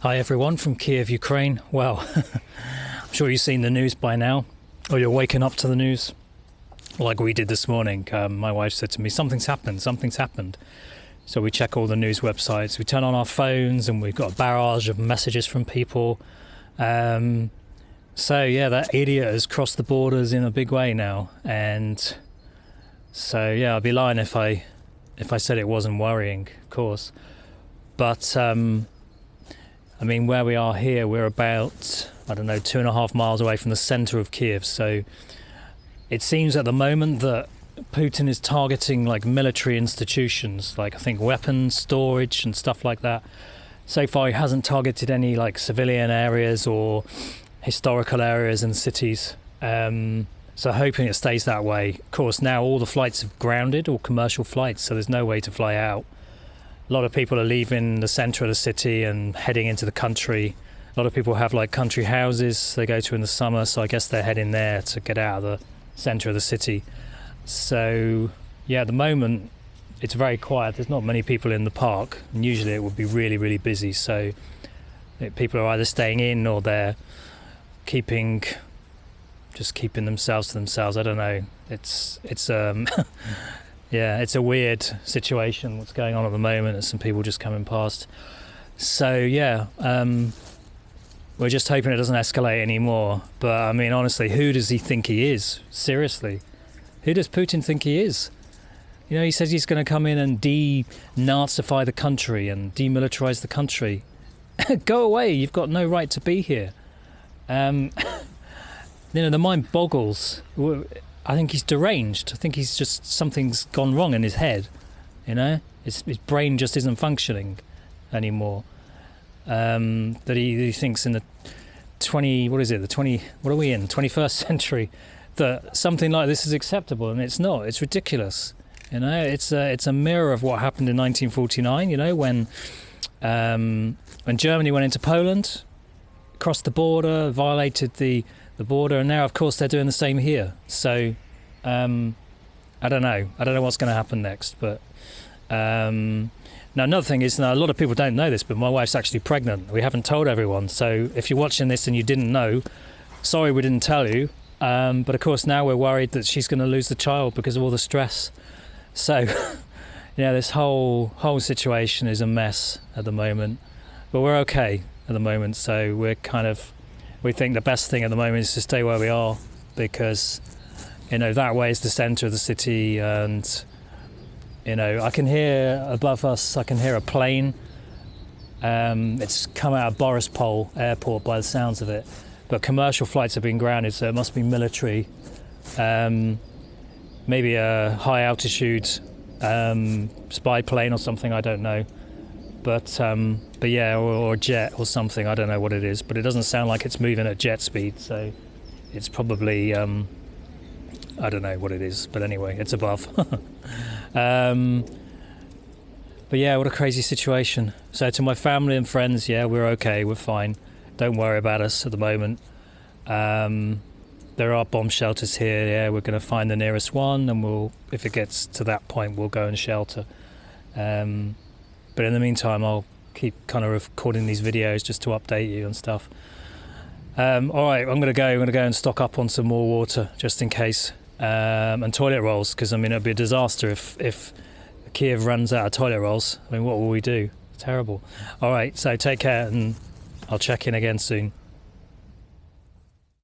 Hi everyone from Kyiv, Ukraine. Well, I'm sure you've seen the news by now, or you're waking up to the news, like we did this morning. My wife said to me, something's happened. So we check all the news websites, we turn on our phones, and we've got a barrage of messages from people. So yeah, that idiot has crossed the borders in a big way now. And so yeah, I'd be lying if I said it wasn't worrying, of course. But I mean, where we are here, we're about, 2.5 miles away from the center of Kyiv. So it seems at the moment that Putin is targeting like military institutions, like I think weapons storage and stuff like that. So far, he hasn't targeted any like civilian areas or historical areas and cities. So hoping it stays that way. Of course, now all the flights have grounded, all commercial flights, so there's no way to fly out. A lot of people are leaving the center of the city and heading into the country. A lot of people have like country houses they go to in the summer, so I guess they're heading there to get out of the center of the city. So yeah, at the moment it's very quiet. There's not many people in the park, and usually it would be really, really busy. So people are either staying in or they're keeping themselves to themselves. I don't know. It's yeah, it's a weird situation what's going on at the moment. There's some people just coming past. So yeah, we're just hoping it doesn't escalate anymore. But I mean, honestly, who does he think he is? Seriously, who does Putin think he is? You know, he says he's going to come in and de-Nazify the country and demilitarize the country. Go away, you've got no right to be here. The mind boggles. I think he's deranged. I think he's just, something's gone wrong in his head. You know, his brain just isn't functioning anymore. That he thinks in the 21st century, that something like this is acceptable, and it's not. It's ridiculous. You know, it's a mirror of what happened in 1949. You know, when Germany went into Poland, crossed the border, violated the border, and now of course they're doing the same here. So I don't know what's going to happen next. But now another thing is, now a lot of people don't know this, but my wife's actually pregnant. We haven't told everyone, so if you're watching this and you didn't know, sorry we didn't tell you. But of course now we're worried that she's going to lose the child because of all the stress. So yeah, this whole situation is a mess at the moment, but we're okay at the moment. So we think the best thing at the moment is to stay where we are, because, you know, that way is the center of the city, and, you know, I can hear above us, I can hear a plane. It's come out of Borispol airport by the sounds of it, but commercial flights have been grounded, so it must be military. Maybe a high altitude spy plane or something, I don't know. But yeah, or a jet or something, I don't know what it is, but it doesn't sound like it's moving at jet speed, so it's probably, I don't know what it is, but anyway, it's above. But yeah, what a crazy situation. So to my family and friends, yeah, we're okay, we're fine. Don't worry about us at the moment. There are bomb shelters here, yeah, we're going to find the nearest one, and if it gets to that point, we'll go and shelter. But in the meantime, I'll keep kind of recording these videos just to update you and stuff. All right, I'm going to go and stock up on some more water just in case, and toilet rolls, because I mean it'd be a disaster if Kyiv runs out of toilet rolls. I mean, what will we do? Terrible. All right, so take care, and I'll check in again soon.